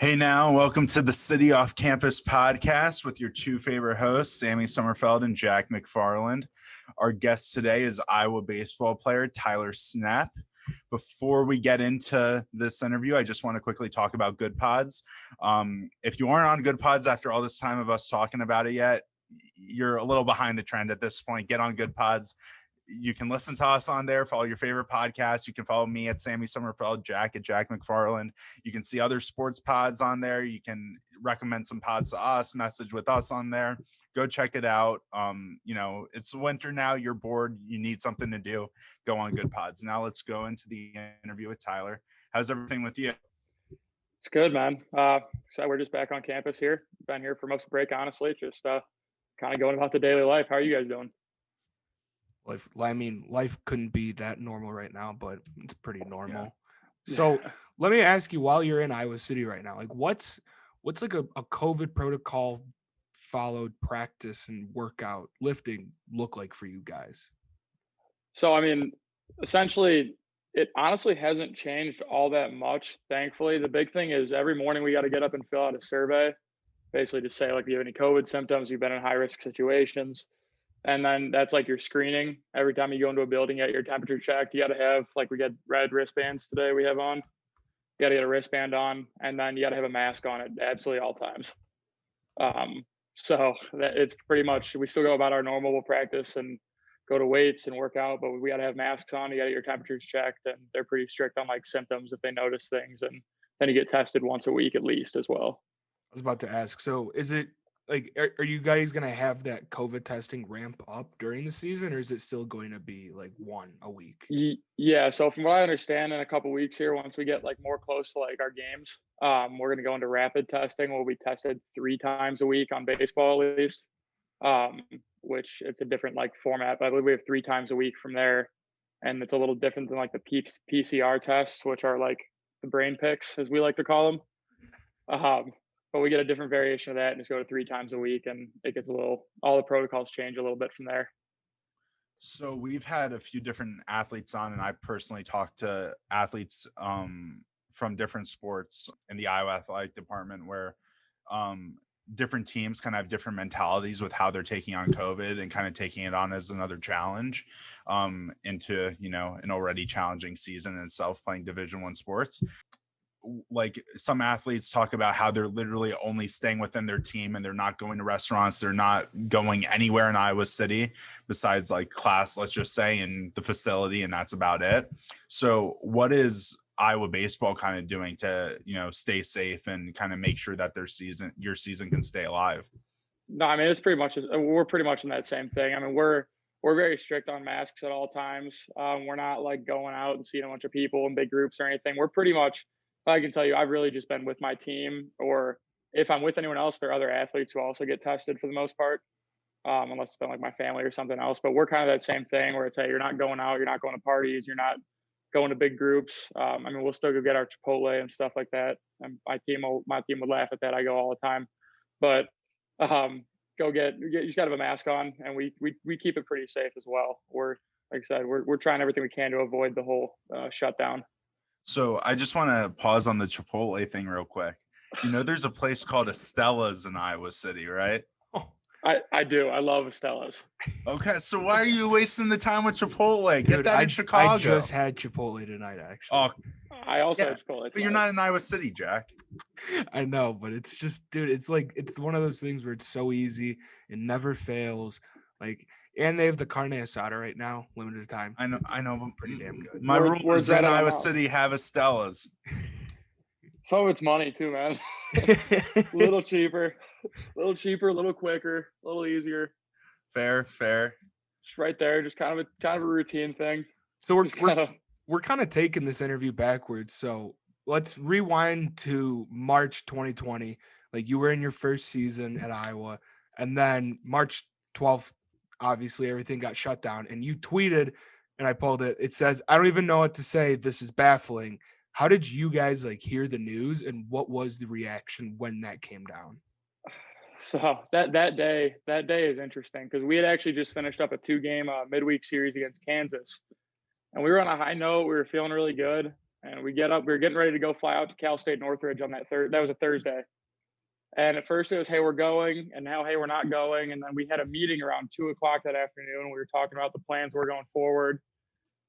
Hey now, welcome to the City Off Campus podcast with your two favorite hosts, Sammy Sommerfeld and Jack McFarland. Our guest today is Iowa baseball player Tyler Snep. Before we get into this interview, I just want to quickly talk about Good Pods. If you aren't on Good Pods after all this time of us talking about it yet, you're a little behind the trend at this point. Get on Good Pods. You can listen to us on there. Follow your favorite podcasts. You can follow me at Sammy Sommerfeld, Jack at Jack McFarland. You can see other sports pods on there. You can recommend some pods to us, message with us on there. Go check it out. It's winter now. You're bored. You need something to do. Go on Good Pods. Now let's go into the interview with Tyler. How's everything with you? It's good, man. So we're just back on campus here. Been here for most of the break, honestly. Just kind of going about the daily life. How are you guys doing? Life couldn't be that normal right now, but it's pretty normal. Yeah. So let me ask you, while you're in Iowa City right now, like what's like a COVID protocol followed practice and workout lifting look like for you guys? So, essentially, it honestly hasn't changed all that much, thankfully. The big thing is every morning we got to get up and fill out a survey, basically to say, like, if you have any COVID symptoms, you've been in high-risk situations. And then that's like your screening. Every time you go into a building, you get your temperature checked. You got to have, like, we got red wristbands today we have on. You got to get a wristband on, and then you got to have a mask on at absolutely all times. So it's pretty much, we still go about our normal practice and go to weights and work out, but we got to have masks on. You got to get your temperatures checked, and they're pretty strict on like symptoms if they notice things. And then you get tested once a week at least as well. I was about to ask, so is it, like, are you guys going to have that COVID testing ramp up during the season, or is it still going to be like one a week? Yeah. So from what I understand, in a couple of weeks here, once we get like more close to like our games, we're going to go into rapid testing. We'll be tested 3 times a week on baseball at least, which it's a different like format. But I believe we have 3 times a week from there. And it's a little different than like the PCR tests, which are like the brain picks, as we like to call them. But we get a different variation of that and just go to 3 times a week, and it gets all the protocols change a little bit from there. So we've had a few different athletes on, and I personally talked to athletes from different sports in the Iowa athletic department where different teams kind of have different mentalities with how they're taking on COVID and kind of taking it on as another challenge into, an already challenging season in itself, playing Division I sports. Like, some athletes talk about how they're literally only staying within their team and they're not going to restaurants. They're not going anywhere in Iowa City besides like class, let's just say, in the facility. And that's about it. So what is Iowa baseball kind of doing to, stay safe and kind of make sure that your season can stay alive? No, we're pretty much in that same thing. We're very strict on masks at all times. We're not like going out and seeing a bunch of people in big groups or anything. We're pretty much, I can tell you, I've really just been with my team, or if I'm with anyone else, there are other athletes who also get tested for the most part, unless it's been like my family or something else. But we're kind of that same thing where it's, hey, you're not going out, you're not going to parties, you're not going to big groups. We'll still go get our Chipotle and stuff like that. And my team would laugh at that. I go all the time, but you just got to have a mask on, and we keep it pretty safe as well. Like I said, we're trying everything we can to avoid the whole shutdown. So I just want to pause on the Chipotle thing real quick. There's a place called Estellas in Iowa City, right? I do. I love Estellas. Okay, so why are you wasting the time with Chipotle? Get that in Chicago. I just had Chipotle tonight, actually. Oh, I also had Chipotle. But you're not in Iowa City, Jack. I know, but it's just, dude, it's one of those things where it's so easy. It never fails. Like, and they have the carne asada right now, limited time. I know, but pretty damn good. My rule is in Iowa City have Estellas. So it's money too, man. A little cheaper, a little quicker, a little easier. Fair. Just right there, just kind of a routine thing. So we're kind of taking this interview backwards. So let's rewind to March 2020. Like, you were in your first season at Iowa, and then March 12th, obviously everything got shut down, and you tweeted, and I pulled it. It says, "I don't even know what to say. This is baffling." How did you guys hear the news, and what was the reaction when that came down? So that day is interesting because we had actually just finished up a 2-game midweek series against Kansas, and we were on a high note. We were feeling really good. And we get up, we were getting ready to go fly out to Cal State Northridge on that was a Thursday. And at first it was, hey, we're going, and now, hey, we're not going. And then we had a meeting around 2:00 that afternoon. We were talking about the plans we're going forward.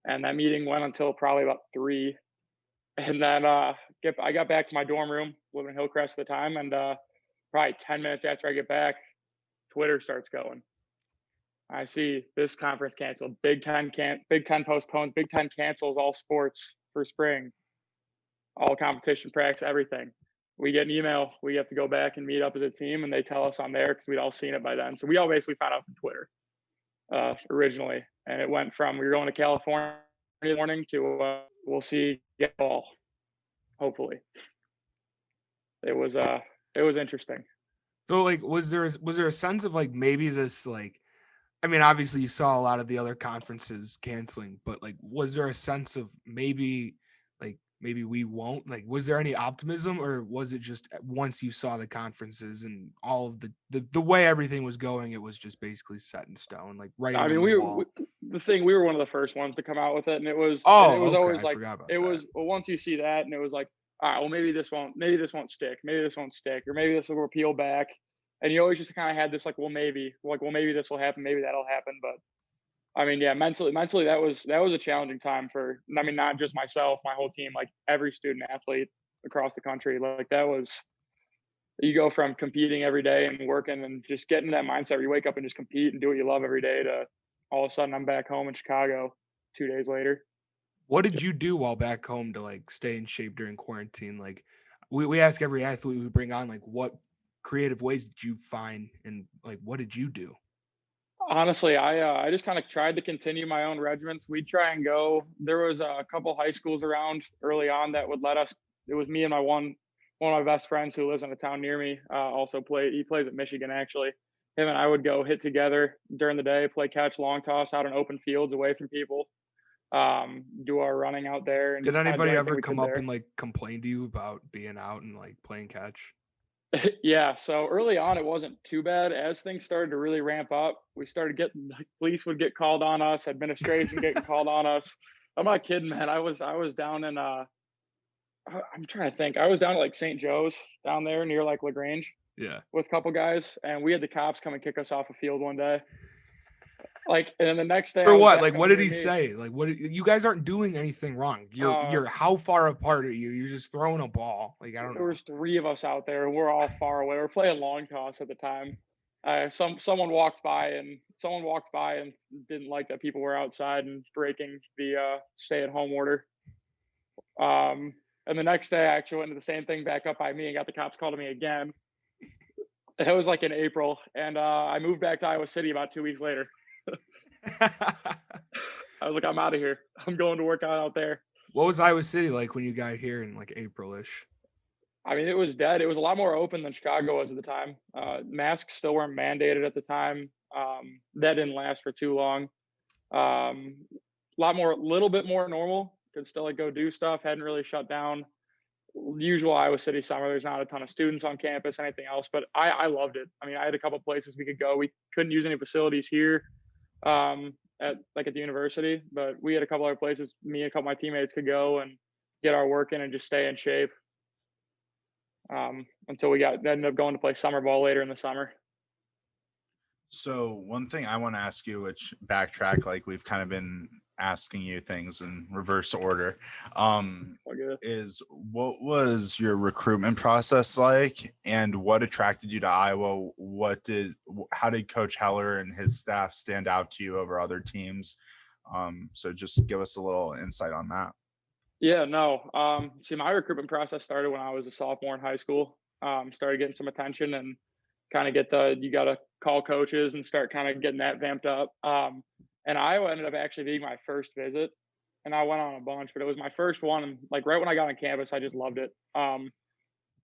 And that meeting went until probably about 3. And then I got back to my dorm room, living in Hillcrest at the time. And probably 10 minutes after I get back, Twitter starts going. I see this conference canceled. Big Ten postpones. Big Ten cancels all sports for spring, all competition practice, everything. We get an email. We have to go back and meet up as a team, and they tell us on there because we'd all seen it by then. So we all basically found out from Twitter originally, and it went from we were going to California in the morning to we'll see get ball. Hopefully, it was interesting. So like, was there a sense of like maybe this like, I mean, obviously you saw a lot of the other conferences canceling, but like, was there a sense of maybe we won't, like, was there any optimism, or was it just once you saw the conferences and all of the way everything was going, it was just basically set in stone, like right? I mean, we were one of the first ones to come out with it, and it was always like well, once you see that, and it was like, all right, well, maybe this won't stick, or maybe this will peel back, and you always just kind of had this like, well, maybe this will happen, maybe that'll happen, but I mean, yeah, mentally that was a challenging time for, I mean, not just myself, my whole team, like every student athlete across the country. Like that was, you go from competing every day and working and just getting that mindset where you wake up and just compete and do what you love every day to all of a sudden I'm back home in Chicago 2 days later. What did you do while back home to like stay in shape during quarantine? Like we ask every athlete we bring on, like, what creative ways did you find, and like, what did you do? Honestly, I just kind of tried to continue my own regiments. We'd try and go. There was a couple high schools around early on that would let us. It was me and one of my best friends who lives in a town near me. He plays at Michigan actually. Him and I would go hit together during the day, play catch, long toss out in open fields away from people. Do our running out there. And did anybody ever come up and like complain to you about being out and like playing catch? Yeah, so early on it wasn't too bad. As things started to really ramp up, we started getting, like, police would get called on us, administration getting called on us. I'm not kidding, man. I was down in I'm trying to think. I was down at like St. Joe's down there near like LaGrange. Yeah. With a couple guys, and we had the cops come and kick us off a field one day. Like, and then the next day. For what? Like, what did he say? Like, you guys aren't doing anything wrong. You're how far apart are you? You're just throwing a ball. Like, I don't know. There was 3 of us out there, and we're all far away. We're playing long toss at the time. Someone walked by and didn't like that people were outside and breaking the stay-at-home order. And the next day, I actually went to the same thing back up by me and got the cops called to me again. It was like in April, and I moved back to Iowa City about 2 weeks later. I was like, I'm out of here. I'm going to work out there. What was Iowa City like when you got here in like April-ish? I mean, it was dead. It was a lot more open than Chicago was at the time. Masks still weren't mandated at the time. That didn't last for too long. A little bit more normal. Could still like go do stuff. Hadn't really shut down. Usual Iowa City summer. There's not a ton of students on campus, anything else. But I loved it. I mean, I had a couple of places we could go. We couldn't use any facilities here. At the university, but we had a couple other places me and a couple of my teammates could go and get our work in and just stay in shape until we ended up going to play summer ball later in the summer. So one thing I want to ask you, which backtrack, like we've kind of been asking you things in reverse order, is what was your recruitment process like, and what attracted you to Iowa? How did Coach Heller and his staff stand out to you over other teams? So just give us a little insight on that. Yeah, no. See, my recruitment process started when I was a sophomore in high school. Started getting some attention and kind of you got to call coaches and start kind of getting that vamped up. And Iowa ended up actually being my first visit, and I went on a bunch, but it was my first one. And like right when I got on campus, I just loved it.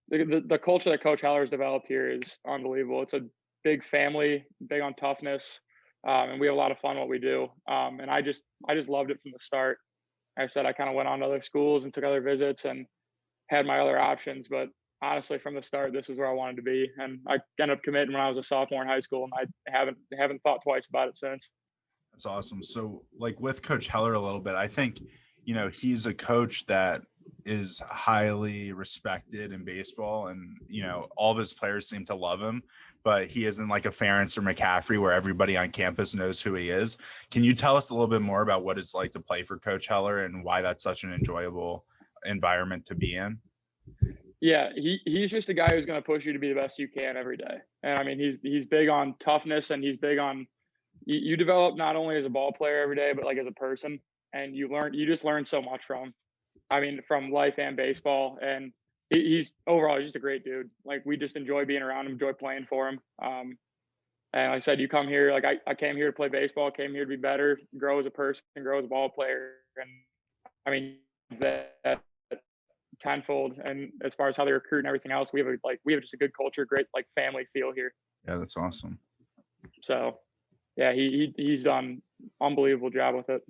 The culture that Coach Heller has developed here is unbelievable. It's a big family, big on toughness, and we have a lot of fun what we do. And I just loved it from the start. Like I said, I kind of went on to other schools and took other visits and had my other options, but honestly, from the start, this is where I wanted to be. And I ended up committing when I was a sophomore in high school, and I haven't thought twice about it since. That's awesome. So like with Coach Heller a little bit, I think, he's a coach that is highly respected in baseball, and all of his players seem to love him, but he isn't like a Ferentz or McCaffrey where everybody on campus knows who he is. Can you tell us a little bit more about what it's like to play for Coach Heller and why that's such an enjoyable environment to be in? Yeah, he's just a guy who's going to push you to be the best you can every day. And I mean, he's big on toughness, and he's big on you develop not only as a ball player every day, but like as a person, and you just learn so much from him. I mean, from life and baseball, and he's overall just a great dude. Like, we just enjoy being around him, enjoy playing for him. And like I said, you come here, like I came here to play baseball, came here to be better, grow as a person, grow as a ball player, and I mean that tenfold. And as far as how they recruit and everything else, we have just a good culture, great like family feel here. Yeah, that's awesome. So yeah, he's done unbelievable job with it.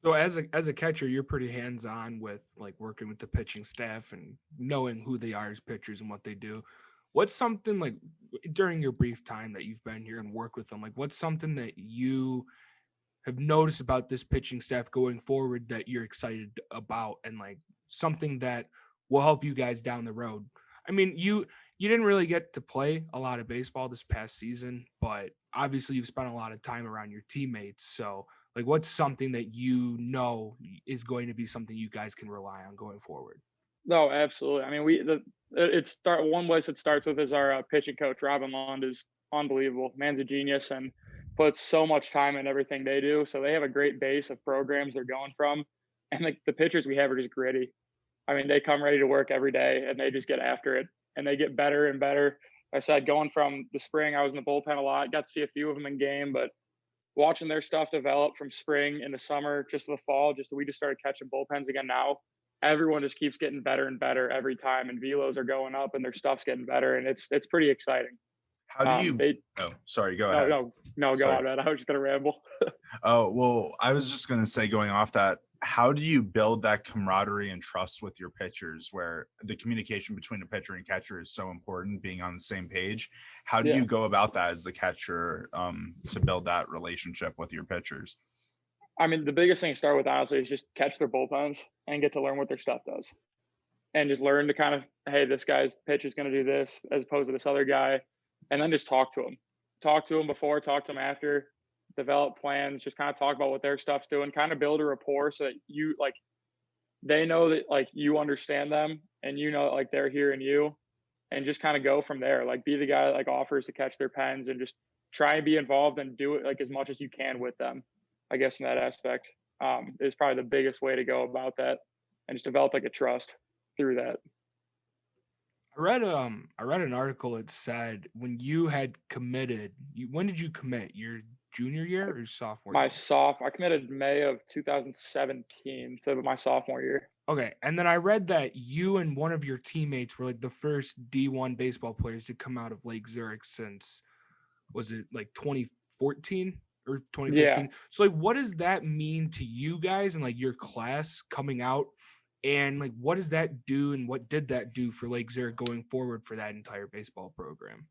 So as a catcher, you're pretty hands-on with like working with the pitching staff and knowing who they are as pitchers and what they do. What's something like during your brief time that you've been here and worked with them, like what's something that you have noticed about this pitching staff going forward that you're excited about, and like something that will help you guys down the road? I mean, you didn't really get to play a lot of baseball this past season, but obviously you've spent a lot of time around your teammates. So like, what's something that is going to be something you guys can rely on going forward? No, absolutely. I mean, one place it starts with is our pitching coach, Robin Lund, is unbelievable. Man's a genius and puts so much time in everything they do. So they have a great base of programs they're going from, and like the pitchers we have are just gritty. I mean, they come ready to work every day and they just get after it, and they get better and better. Like I said, going from the spring, I was in the bullpen a lot, got to see a few of them in game, but watching their stuff develop from spring into summer, just to the fall, we just started catching bullpens again now. Everyone just keeps getting better and better every time, and velos are going up and their stuff's getting better, and it's pretty exciting. How do you? Sorry, go ahead. No, go on, man. I was just gonna ramble. Oh, well, I was just gonna say, going off that, how do you build that camaraderie and trust with your pitchers, where the communication between a pitcher and catcher is so important, being on the same page? How do you go about that as the catcher to build that relationship with your pitchers? I mean, the biggest thing to start with, honestly, is just catch their bullpens and get to learn what their stuff does. And just learn to kind of, hey, this guy's pitch is going to do this as opposed to this other guy. And then just talk to them. Talk to them before, talk to them after, develop plans, just kind of talk about what their stuff's doing, kind of build a rapport so that they know that like you understand them, and like they're hearing you, and just kind of go from there. Like, be the guy that like offers to catch their pens and just try and be involved and do it like as much as you can with them. I guess in that aspect is probably the biggest way to go about that, and just develop like a trust through that. I read an article that said when you had committed, when did you commit? Your junior year or sophomore year? I committed May of 2017, so my sophomore year. Okay, and then I read that you and one of your teammates were like the first D1 baseball players to come out of Lake Zurich since, was it like 2014 or 2015? Yeah. So like, what does that mean to you guys and like your class coming out? And like, what does that do, and what did that do for Lake Zurich going forward for that entire baseball program?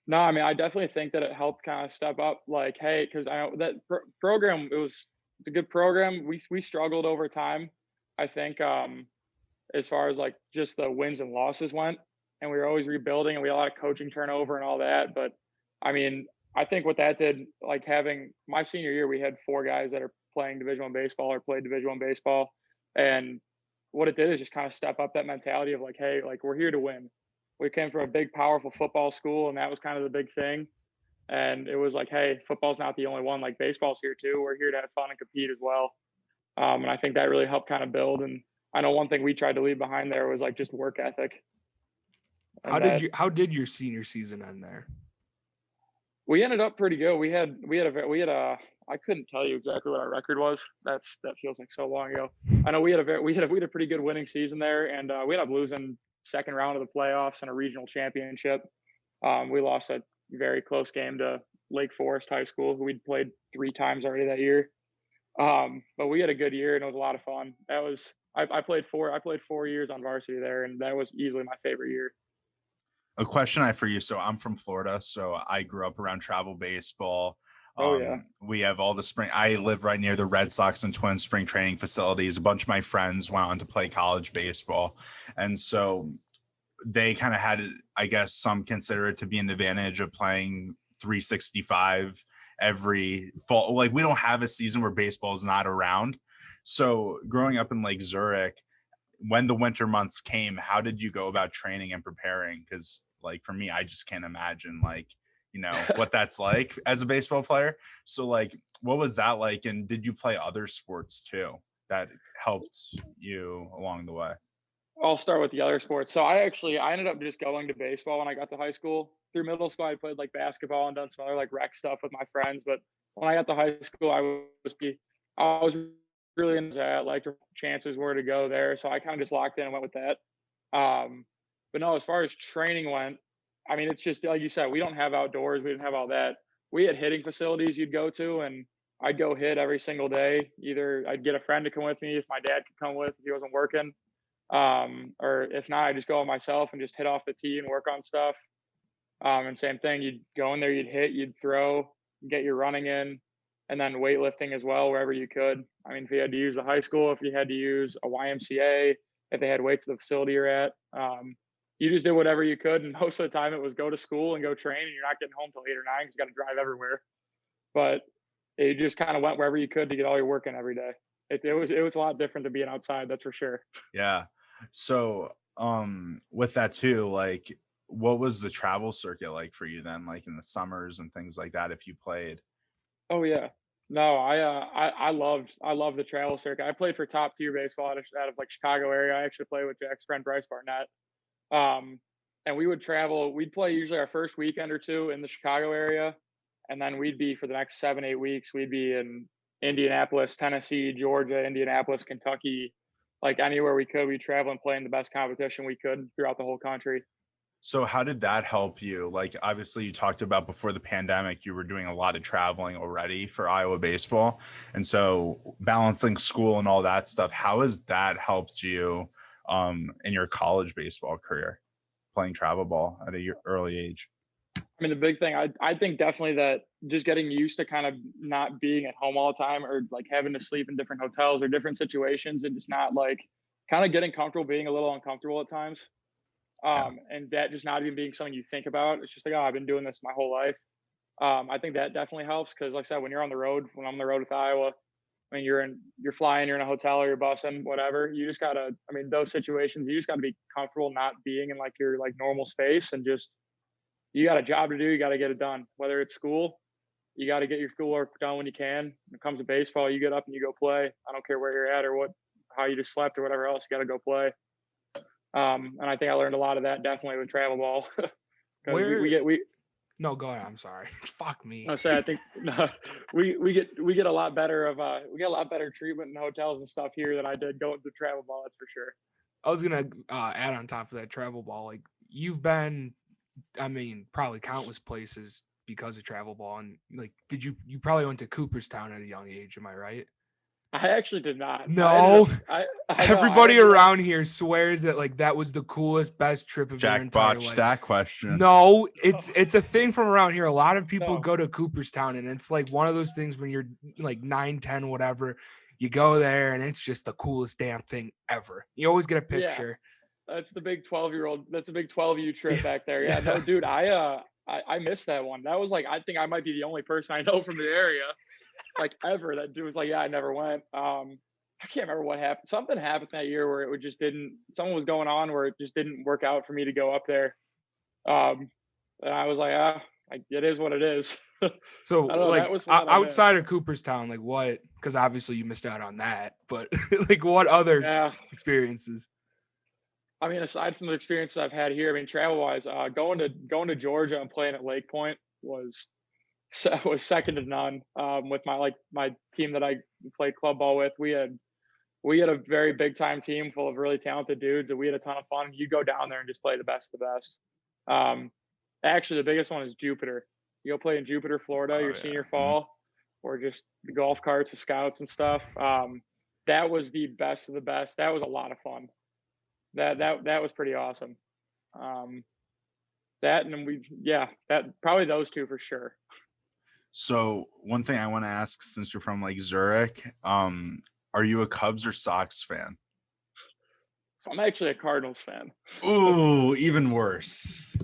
No, I mean, I definitely think that it helped kind of step up. Like, hey, because I know that program, it's a good program. We struggled over time, I think, as far as like just the wins and losses went, and we were always rebuilding, and we had a lot of coaching turnover and all that. But I mean, I think what that did, like having my senior year, we had 4 guys that are playing Division I baseball or played Division I baseball. And what it did is just kind of step up that mentality of like, hey, like we're here to win. We came from a big, powerful football school, and that was kind of the big thing. And it was like, hey, football's not the only one. Like, baseball's here too. We're here to have fun and compete as well. And I think that really helped kind of build. And I know one thing we tried to leave behind there was like just work ethic. And how did your senior season end there? We ended up pretty good. We had a I couldn't tell you exactly what our record was. That feels like so long ago. I know we had a pretty good winning season there, and we ended up losing second round of the playoffs and a regional championship. We lost a very close game to Lake Forest High School, who we'd played 3 times already that year. But we had a good year, and it was a lot of fun. I played 4 years on varsity there, and that was easily my favorite year. A question I have for you. So I'm from Florida, so I grew up around travel baseball. Oh yeah. We have all the spring. I live right near the Red Sox and Twins spring training facilities. A bunch of my friends went on to play college baseball. And so they kind of had, I guess, some consider it to be an advantage of playing 365 every fall. Like, we don't have a season where baseball is not around. So growing up in Lake Zurich, when the winter months came, how did you go about training and preparing? Because like for me, I just can't imagine like, what that's like as a baseball player. So like, what was that like? And did you play other sports too that helped you along the way? I'll start with the other sports. So I ended up just going to baseball when I got to high school. Through middle school, I played like basketball and done some other like rec stuff with my friends. But when I got to high school, I was really into that. Like chances were to go there, so I kind of just locked in and went with that. But no, as far as training went, I mean, it's just like you said, we don't have outdoors. We didn't have all that. We had hitting facilities you'd go to, and I'd go hit every single day. Either I'd get a friend to come with me if my dad could come with if he wasn't working, or if not, I just go myself and just hit off the tee and work on stuff. And same thing, you'd go in there, you'd hit, you'd throw, get your running in, and then weightlifting as well wherever you could. I mean, if you had to use a high school, if you had to use a YMCA, if they had weights at the facility you're at, you just did whatever you could. And most of the time, it was go to school and go train, and you're not getting home till 8 or 9 because you got to drive everywhere. But it just kind of went wherever you could to get all your work in every day. It was a lot different than being outside, that's for sure. Yeah. So with that too, like what was the travel circuit like for you then, like in the summers and things like that, if you played? Oh yeah. No, I loved the travel circuit. I played for top tier baseball out of like Chicago area. I actually played with Jack's friend Bryce Barnett. Um, and we would travel. We'd play usually our first weekend or two in the Chicago area, and then we'd be for the next 7 8 weeks. We'd be in Indianapolis, Tennessee, Georgia, Indianapolis, Kentucky, like anywhere we could. We'd travel and play in the best competition we could throughout the whole country. So how did that help you? Like obviously you talked about before the pandemic, you were doing a lot of traveling already for Iowa baseball. And so balancing school and all that stuff, how has that helped you in your college baseball career, playing travel ball at a early age? I mean, the big thing, I think definitely that just getting used to kind of not being at home all the time, or like having to sleep in different hotels or different situations, and just not like kind of getting comfortable being a little uncomfortable at times. Yeah. And that just not even being something you think about. It's just like, oh, I've been doing this my whole life. I think that definitely helps because, like I said, when you're on the road, when I'm on the road with Iowa, I mean, you're flying, you're in a hotel or you're busing, whatever. You just gotta, I mean, those situations, you just gotta be comfortable not being in like your like normal space, and just you got a job to do, you got to get it done. Whether it's school, you got to get your schoolwork done when you can. When it comes to baseball, you get up and you go play. I don't care where you're at or how you just slept or whatever else. You got to go play. And I think I learned a lot of that definitely with travel ball. Because we No, go ahead. I'm sorry. Fuck me. I say I think no, we get a lot better of we get a lot better treatment in hotels and stuff here than I did going to travel ball. That's for sure. I was gonna add on top of that travel ball. Like you've been, I mean, probably countless places because of travel ball. And like, you probably went to Cooperstown at a young age? Am I right? I actually did not. No. I Everybody around here swears that like that was the coolest, best trip of their entire Jack life. that question. No, it's a thing from around here. A lot of people No. go to Cooperstown, and it's like one of those things when you're like 9, 10, whatever. You go there, and it's just the coolest damn thing ever. You always get a picture. Yeah, that's the big 12-year-old. That's a big 12U trip back there. Yeah, no, dude, I missed that one. That was like, I think I might be the only person I know from the area, like ever. That dude was like, yeah, I never went. I can't remember what happened. Something happened that year where it just didn't. Something was going on where it just didn't work out for me to go up there. And I was like, it is what it is. So I don't know, like that was one that I outside missed. of Cooperstown, like what? Because obviously you missed out on that, but like what other Yeah, experiences? I mean, aside from the experiences I've had here, I mean, travel wise, going to Georgia and playing at Lake Point was second to none. With my team that I played club ball with, we had a very big time team full of really talented dudes, and we had a ton of fun. You go down there and just play the best of the best. Um, Actually, the biggest one is Jupiter. You go play in Jupiter, Florida, your senior fall, or just the golf carts, the scouts and stuff. That was the best of the best. That was a lot of fun. That was pretty awesome. That and that probably those two for sure. So one thing I want to ask, since you're from Lake Zurich, are you a Cubs or Sox fan? So I'm actually a Cardinals fan. Ooh, even worse.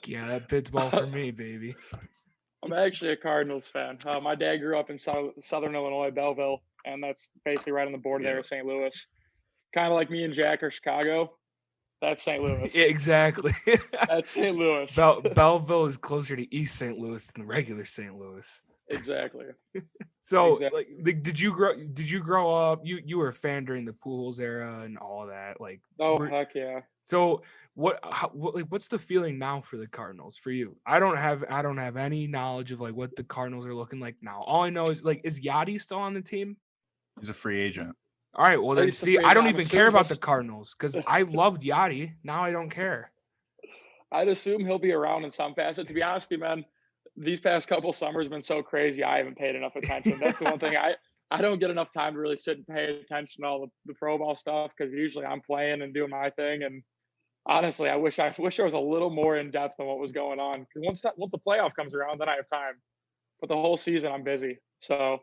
Yeah, that fits well for me, baby. I'm actually a Cardinals fan. My dad grew up in Southern Illinois, Belleville, and that's basically right on the border there Yeah. of St. Louis. Kind of like me and Jack are Chicago. That's St. Louis. Yeah, exactly. That's St. Louis. Belleville is closer to East St. Louis than regular St. Louis. Exactly. So, Exactly. like, did you grow up? You were a fan during the Pujols era and all of that. Like, Oh, heck yeah. so what's the feeling now for the Cardinals for you? I don't have any knowledge of like what the Cardinals are looking like now. All I know is like, is Yachty still on the team? He's a free agent. All right, well then, He's the see, free I don't agent. I'm even care assuming about the Cardinals because I loved Yachty. Now I don't care. I'd assume he'll be around in some facet. To be honest with you, man, these past couple summers have been so crazy. I haven't paid enough attention. That's the one thing I don't get enough time to really sit and pay attention to all the pro ball stuff because usually I'm playing and doing my thing. And honestly, I wish there was a little more in depth on what was going on. Because once the playoff comes around, then I have time. But the whole season, I'm busy, so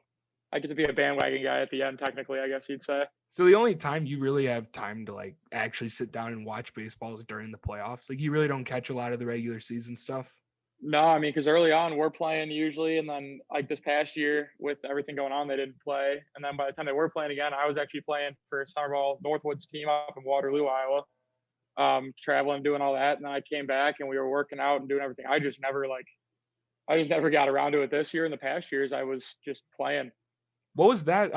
I get to be a bandwagon guy at the end. Technically, I guess you'd say. So the only time you really have time to like actually sit down and watch baseball is during the playoffs. Like you really don't catch a lot of the regular season stuff. No, I mean, because early on we're playing usually, and then like this past year with everything going on, they didn't play. And then by the time they were playing again, I was actually playing for a summer ball Northwoods team up in Waterloo, Iowa, traveling, doing all that. And then I came back and we were working out and doing everything. I just never got around to it this year. In the past years, I was just playing. What was that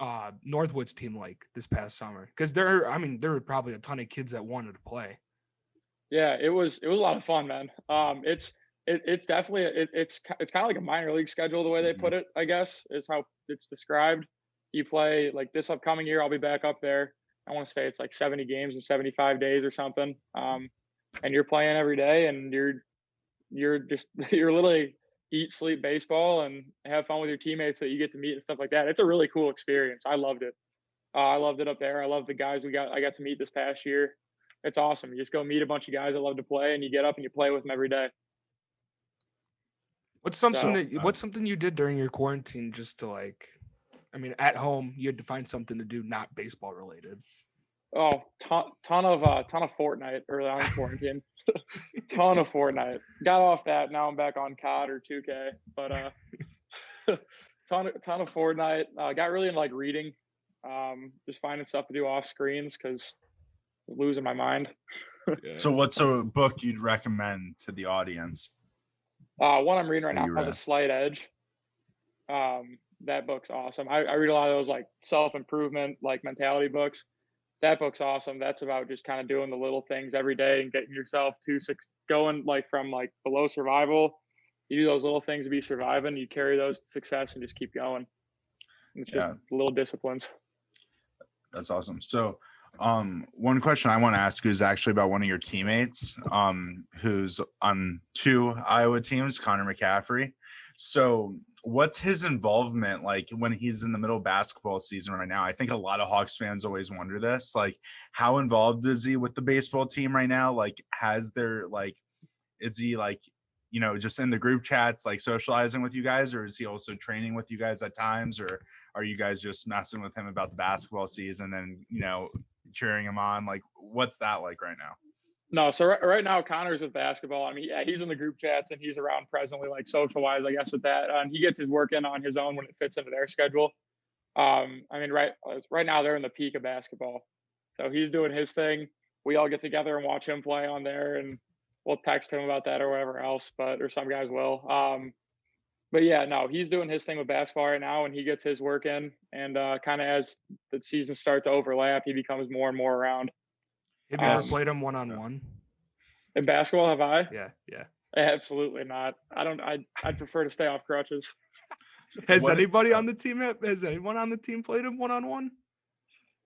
Northwoods team like this past summer? Because there were probably a ton of kids that wanted to play. Yeah, it was a lot of fun, man. It's definitely it's kind of like a minor league schedule the way they put it. I guess is how it's described. You play like this upcoming year. I'll be back up there. I want to say it's like 70 games in 75 days or something. And you're playing every day, and you're just you're literally eat, sleep baseball, and have fun with your teammates that you get to meet and stuff like that. It's a really cool experience. I loved it. I loved it up there. I love the guys I got to meet this past year. It's awesome. You just go meet a bunch of guys that love to play, and you get up and you play with them every day. What's something you did during your quarantine just to like, I mean, at home you had to find something to do not baseball related? Oh, ton of Fortnite early on in quarantine. Ton of Fortnite. Got off that. Now I'm back on COD or 2K. But ton of Fortnite. Got really into like reading. Just finding stuff to do off screens because losing my mind. Yeah. So what's a book you'd recommend to the audience? One I'm reading right now is read? A Slight Edge. That book's awesome. I read a lot of those like self-improvement, like mentality books. That book's awesome. That's about just kind of doing the little things every day and getting yourself going like from like below survival. You do those little things to be surviving. You carry those to success and just keep going. And it's just little disciplines. That's awesome. So one question I want to ask you is actually about one of your teammates who's on 2 Iowa teams, Connor McCaffrey. So what's his involvement like when he's in the middle of basketball season right now? I think a lot of Hawks fans always wonder this, like how involved is he with the baseball team right now? Like is he like, just in the group chats, like socializing with you guys, or is he also training with you guys at times, or are you guys just messing with him about the basketball season and, cheering him on? Like, what's that like right now? No, so right now Connor's with basketball. I mean, yeah, he's in the group chats and he's around presently, like social wise, I guess, with that. And he gets his work in on his own when it fits into their schedule. I mean, right now they're in the peak of basketball, so he's doing his thing. We all get together and watch him play on there, and we'll text him about that or whatever else. Or some guys will. But yeah, no, he's doing his thing with basketball right now, and he gets his work in. And kind of as the seasons start to overlap, he becomes more and more around. Have you ever played him one-on-one? In basketball, have I? Yeah. Absolutely not. I'd prefer to stay off crutches. Has anyone on the team played him one-on-one?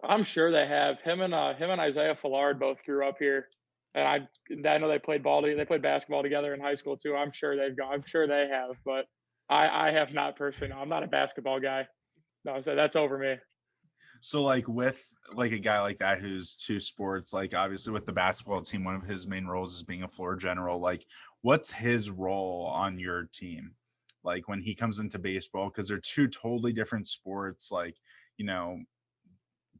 I'm sure they have. Him and Isaiah Fallard both grew up here, and I know they played basketball together in high school too. I'm sure I'm sure they have, but I have not personally. No, I'm not a basketball guy. No, so that's over me. So like with like a guy like that who's 2 sports, like obviously with the basketball team, one of his main roles is being a floor general. Like, what's his role on your team? like when he comes into baseball, because they're two totally different sports, like,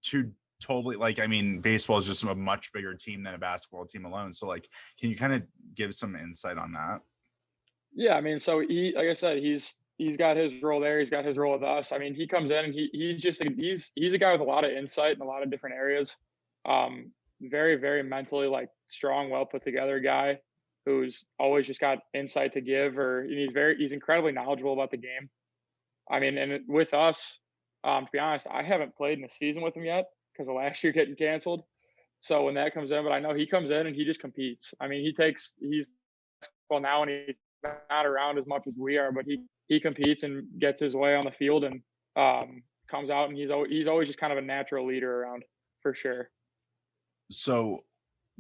two totally, like, I mean, baseball is just a much bigger team than a basketball team alone. So like, can you kind of give some insight on that? Yeah, I mean, so like I said, he's got his role there. He's got his role with us. I mean, he comes in and he's a guy with a lot of insight in a lot of different areas. Very, very mentally like strong, well put together guy who's always just got insight to give. He's incredibly knowledgeable about the game. I mean, and with us, to be honest, I haven't played in a season with him yet because of last year getting canceled. So when that comes in, but I know he comes in and he just competes. I mean, he's well now and he's not around as much as we are, but he competes and gets his way on the field and comes out and he's always just kind of a natural leader around for sure. So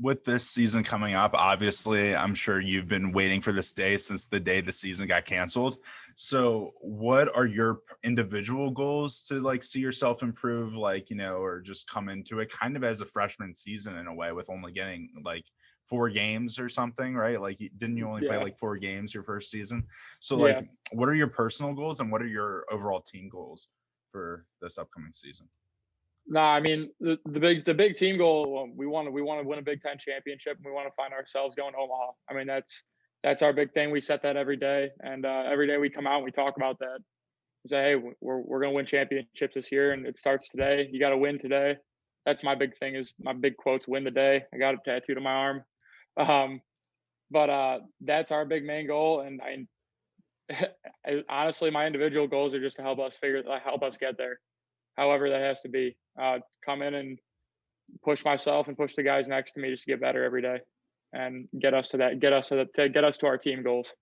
with this season coming up, obviously, I'm sure you've been waiting for this day since the day the season got canceled. So what are your individual goals to like see yourself improve, like, or just come into it kind of as a freshman season in a way with only getting like 4 games or something, right? Like, didn't you only play like 4 games your first season? So like, what are your personal goals and what are your overall team goals for this upcoming season? No, I mean the big team goal. We want to win a Big Ten championship, and we want to find ourselves going to Omaha. I mean that's our big thing. We set that every day, and every day we come out and we talk about that. We say, hey, we're going to win championships this year, and it starts today. You got to win today. That's my big thing. Is my big quotes: "Win the day." I got it tattooed on my arm. But that's our big main goal, and honestly, my individual goals are just to help us get there, however that has to be. Come in and push myself and push the guys next to me just to get better every day and get us to our team goals.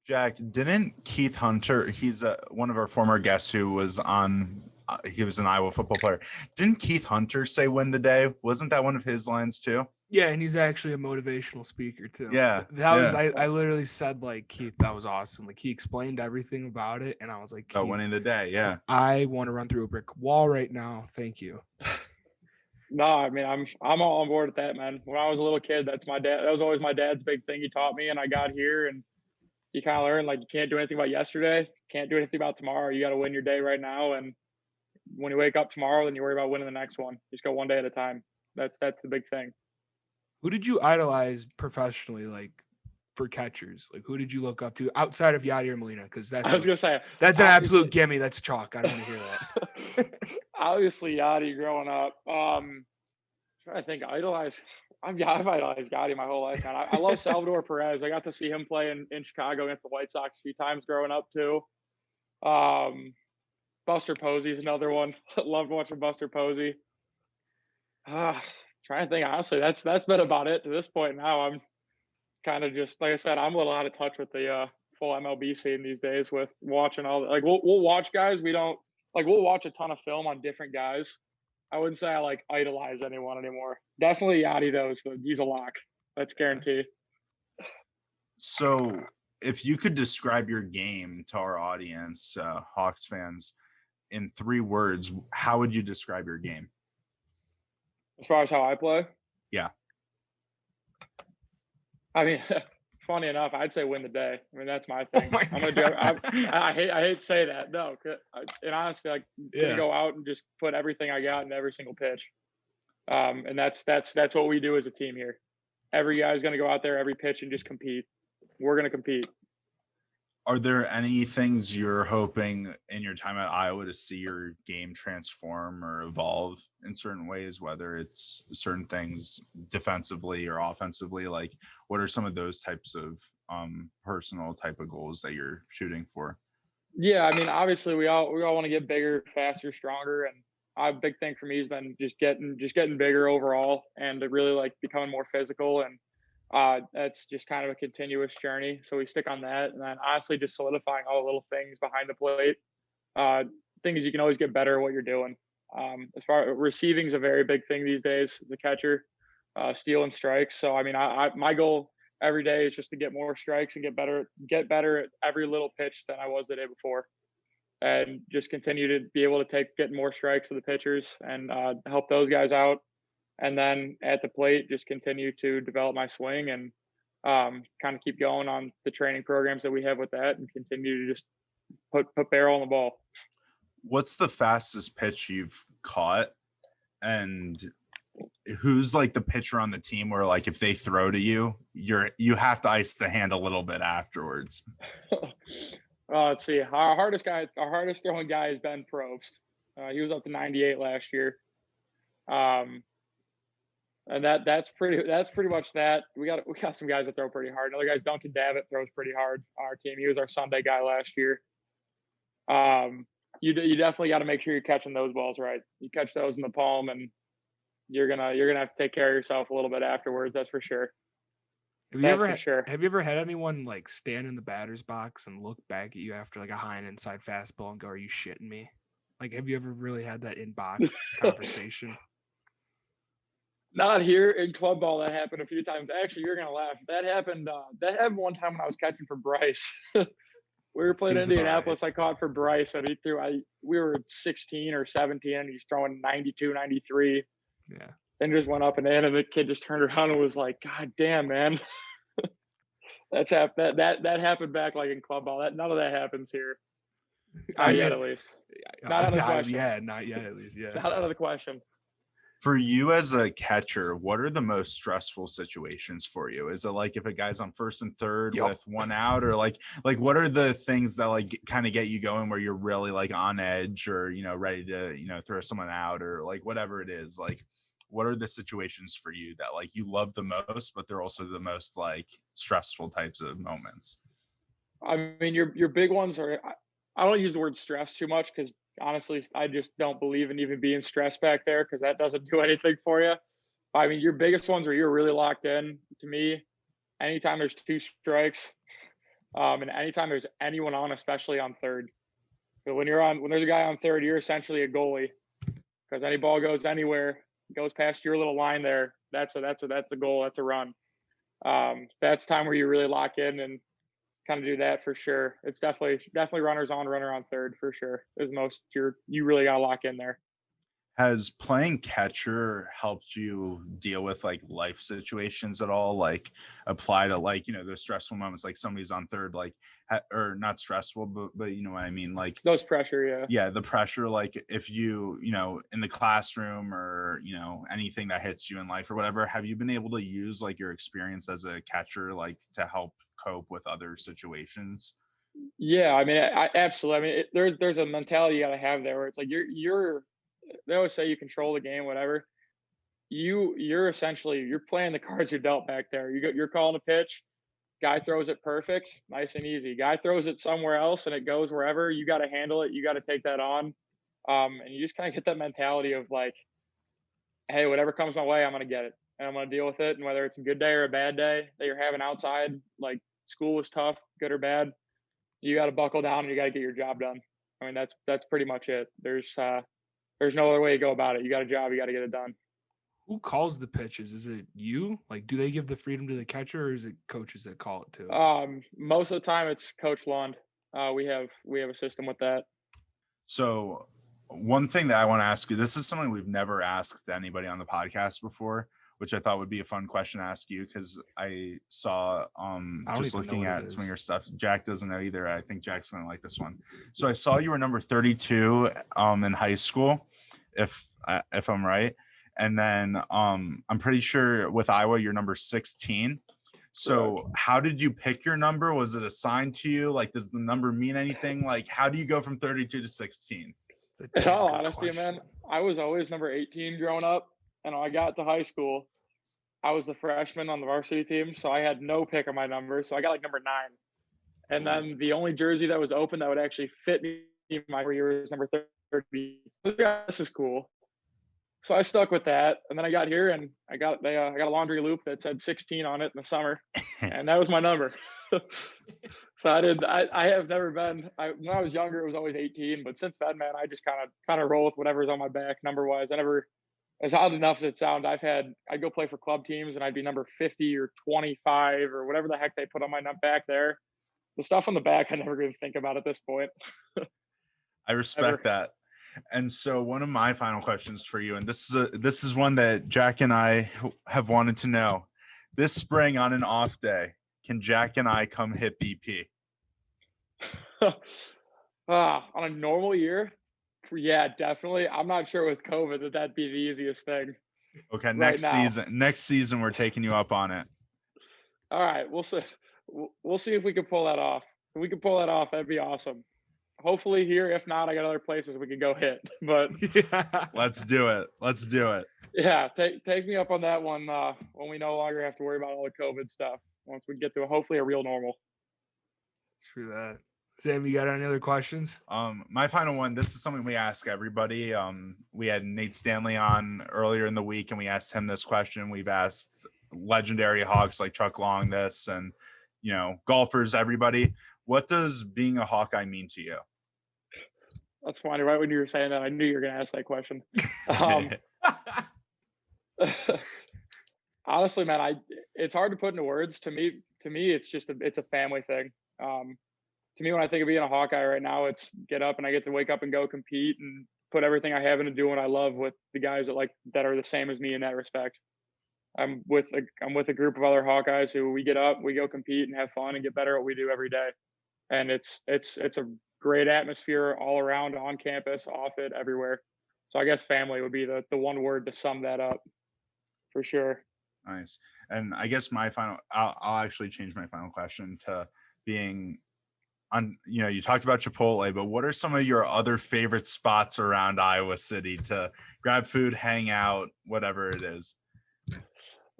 Jack, didn't Keith Hunter, he's one of our former guests who was on, he was an Iowa football player. Didn't Keith Hunter say win the day? Wasn't that one of his lines too? Yeah, and he's actually a motivational speaker too. Yeah. I literally said, like, Keith, that was awesome. Like, he explained everything about it, and I was like, about winning the day. Yeah. I want to run through a brick wall right now. Thank you. No, I mean I'm all on board with that, man. When I was a little kid, that was always my dad's big thing he taught me, and I got here and you kind of learn like you can't do anything about yesterday, can't do anything about tomorrow. You got to win your day right now, and when you wake up tomorrow, then you worry about winning the next one. Just go one day at a time. That's the big thing. Who did you idolize professionally, like for catchers? Like, who did you look up to outside of Yadier Molina? Because I was gonna say that's an absolute gimme. That's chalk. I don't want to hear that. Obviously, Yachty growing up. Trying to think, I've idolized Yachty my whole life, man. I love Salvador Perez. I got to see him play in Chicago against the White Sox a few times growing up too. Buster Posey's another one. Loved watching Buster Posey. Trying to think, honestly, that's been about it to this point. Now I'm kind of just, like I said, I'm a little out of touch with the full MLB scene these days with watching all like we'll watch guys. We don't like we'll watch a ton of film on different guys. I wouldn't say I like idolize anyone anymore. Definitely Yachty though. So he's a lock. That's guaranteed. So if you could describe your game to our audience, Hawks fans, in 3 words, how would you describe your game? As far as how I play? Yeah. I mean, funny enough, I'd say win the day. I mean, that's my thing. I hate to say that. No, and honestly, like, gonna go out and just put everything I got in every single pitch. And that's what we do as a team here. Every guy's gonna go out there every pitch and just compete. We're gonna compete. Are there any things you're hoping in your time at Iowa to see your game transform or evolve in certain ways, whether it's certain things defensively or offensively? Like, what are some of those types of personal type of goals that you're shooting for? Yeah, I mean, obviously we all want to get bigger, faster, stronger, and a big thing for me has been just getting bigger overall and to really like becoming more physical, and that's just kind of a continuous journey. So we stick on that, and then honestly just solidifying all the little things behind the plate. Thing is, you can always get better at what you're doing. As far as receiving is a very big thing these days as a catcher, stealing strikes. So I mean, my goal every day is just to get more strikes and get better at every little pitch than I was the day before, and just continue to be able to get more strikes to the pitchers and help those guys out. And then at the plate, just continue to develop my swing and kind of keep going on the training programs that we have with that and continue to just put barrel on the ball. What's the fastest pitch you've caught, and who's like the pitcher on the team where like if they throw to you, you have to ice the hand a little bit afterwards? Let's see. Our hardest throwing guy is Ben Probst. He was up to 98 last year. And that's pretty much that. We got some guys that throw pretty hard. Another guy's Duncan Davitt throws pretty hard on our team. He was our Sunday guy last year. You definitely got to make sure you're catching those balls right. You catch those in the palm, and you're gonna have to take care of yourself a little bit afterwards. That's for sure. Have you ever had anyone like stand in the batter's box and look back at you after like a high and inside fastball and go, "Are you shitting me?" Like, have you ever really had that in box conversation? Not here in club ball. That happened a few times. Actually, you're gonna laugh. That happened one time when I was catching for Bryce. We were playing Indianapolis. Right. I caught for Bryce, and we were 16 or 17, and he's throwing 92, 93. Yeah. Then just went up and in, and the kid just turned around and was like, "God damn, man." That happened back like in club ball. None of that happens here. Not yet, at least. Not out of the question. Yeah, not yet, at least. Yeah. Not out of the question. For you as a catcher, what are the most stressful situations for you? Is it like if a guy's on first and third with one out, or like what are the things that like kind of get you going where you're really like on edge, or, you know, ready to, you know, throw someone out, or like whatever it is? Like, what are the situations for you that like you love the most, but they're also the most like stressful types of moments? I mean, your big ones are, I don't use the word stress too much because honestly, I just don't believe in even being stressed back there because that doesn't do anything for you. I mean, your biggest ones are you're really locked in. To me, anytime there's 2 strikes, and anytime there's anyone on, especially on third. So when there's a guy on third, you're essentially a goalie because any ball goes anywhere, goes past your little line there. That's a goal. That's a run. That's time where you really lock in and kind of do that for sure. It's definitely runners on, runner on third for sure. Is most you really got to lock in there. Has playing catcher helped you deal with like life situations at all? Like apply to like, you know, those stressful moments, like somebody's on third, like, or not stressful, but you know what I mean? Like those pressure. Yeah. Yeah. The pressure, like if you know, in the classroom or, you know, anything that hits you in life or whatever, have you been able to use like your experience as a catcher, like to help cope with other situations? Yeah. I mean, I absolutely. I mean, there's a mentality you got to have there where it's like they always say you control the game, whatever. You're essentially you're playing the cards you're dealt back there. You're calling a pitch, guy throws it perfect, nice and easy. Guy throws it somewhere else and it goes wherever. You got to handle it. You got to take that on, and you just kind of get that mentality of like, hey, whatever comes my way, I'm gonna get it and I'm gonna deal with it. And whether it's a good day or a bad day that you're having outside, like school was tough, good or bad, you got to buckle down and you got to get your job done. I mean, that's pretty much it. There's no other way to go about it. You got a job, you got to get it done. Who calls the pitches? Is it you? Like, do they give the freedom to the catcher, or is it coaches that call it too? Most of the time it's Coach Lund. We have a system with that. So one thing that I want to ask you, this is something we've never asked anybody on the podcast before, which I thought would be a fun question to ask you because I saw just looking at some of your stuff. Jack doesn't know either. I think Jack's gonna like this one. So I saw you were number 32 in high school, if I'm right. And then I'm pretty sure with Iowa you're number 16. So correct. How did you pick your number? Was it assigned to you? Like, does the number mean anything? Like, how do you go from 32 to 16? In all honesty, man, I was always number 18 growing up. And when I got to high school, I was the freshman on the varsity team. So I had no pick on my number. So I got like number 9. And then the only jersey that was open that would actually fit me my year was number 30. This is cool. So I stuck with that, and then I got here, and I got a laundry loop that said 16 on it in the summer, and that was my number. So I have never been. When I was younger, it was always 18, but since then, man, I just kind of roll with whatever's on my back number wise. I never, as odd enough as it sounds, I'd go play for club teams, and I'd be number 50 or 25 or whatever the heck they put on my back there. The stuff on the back, I never even think about at this point. I respect that. And so one of my final questions for you, and this is one that Jack and I have wanted to know. This spring on an off day, can Jack and I come hit BP? On a normal year, yeah, definitely. I'm not sure with COVID that'd be the easiest thing. Okay, Right next now. season. Next season, we're taking you up on it. All right, we'll see. We'll see if we can pull that off. If we can pull that off, that'd be awesome. Hopefully here. If not, I got other places we could go hit. But Yeah. Let's do it. Let's do it. yeah, take me up on that one when we no longer have to worry about all the COVID stuff. Once we get to hopefully a real normal. True that. Sam, you got any other questions? My final one, this is something we ask everybody. We had Nate Stanley on earlier in the week, and we asked him this question. We've asked legendary Hawks like Chuck Long this, and golfers, everybody. What does being a Hawkeye mean to you? That's funny. Right when you were saying that, I knew you were going to ask that question. Honestly, man, it's hard to put into words. To me, it's a family thing. To me, when I think of being a Hawkeye right now, it's get up and I get to wake up and go compete and put everything I have into doing what I love with the guys that are the same as me in that respect. I'm with a group of other Hawkeyes who we get up, we go compete and have fun and get better at what we do every day. And it's a great atmosphere all around, on campus, off it, everywhere. So I guess family would be the one word to sum that up for sure. Nice. And I guess I'll actually change my final question to being on, you talked about Chipotle, but what are some of your other favorite spots around Iowa City to grab food, hang out, whatever it is?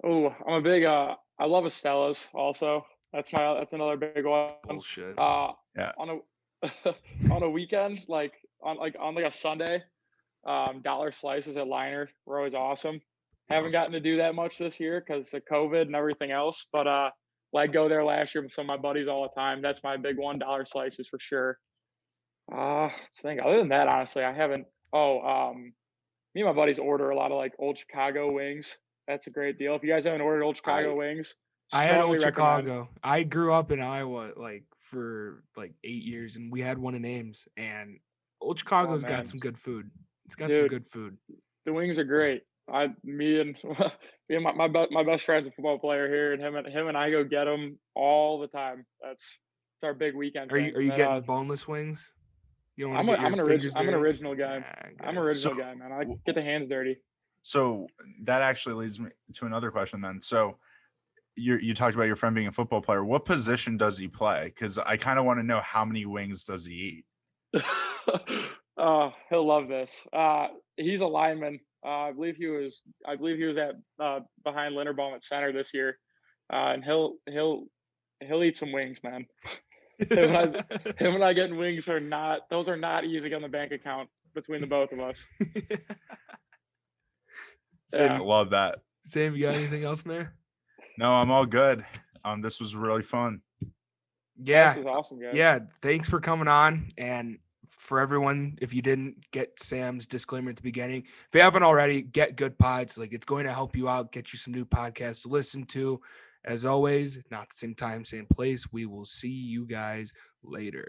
Oh, I'm a big I love Estellas also. That's another big one. Bullshit. Yeah. On a weekend, on a Sunday, dollar slices at Liner were always awesome. Haven't gotten to do that much this year because of COVID and everything else, but I'd go there last year with some of my buddies all the time. That's my big one, dollar slices for sure. I think other than that, honestly, I haven't. Me and my buddies order a lot of Old Chicago wings. That's a great deal. If you guys haven't ordered Old Chicago wings, I had Old strongly recommend. Chicago. I grew up in Iowa for 8 years, and we had one in Ames. And Old Chicago's got some good food. It's got some good food. The wings are great. Me and my best friend's a football player here, and him and I go get them all the time. It's our big weekend. Are you getting boneless wings? I'm an original guy. Nah, I'm an original guy, man. I get the hands dirty. So that actually leads me to another question then. So you talked about your friend being a football player. What position does he play? Because I kind of want to know how many wings does he eat? He'll love this. He's a lineman. I believe he was at behind Linderbaum at center this year, and he'll eat some wings, man. him and I getting wings are not easy on the bank account between the both of us. I love that. Sam, you got anything else, man? No, I'm all good. This was really fun. Yeah, this was awesome, guys. Yeah, thanks for coming on. And for everyone, if you didn't get Sam's disclaimer at the beginning, if you haven't already, get Good Pods. It's going to help you out, get you some new podcasts to listen to. As always, not the same time, same place. We will see you guys later.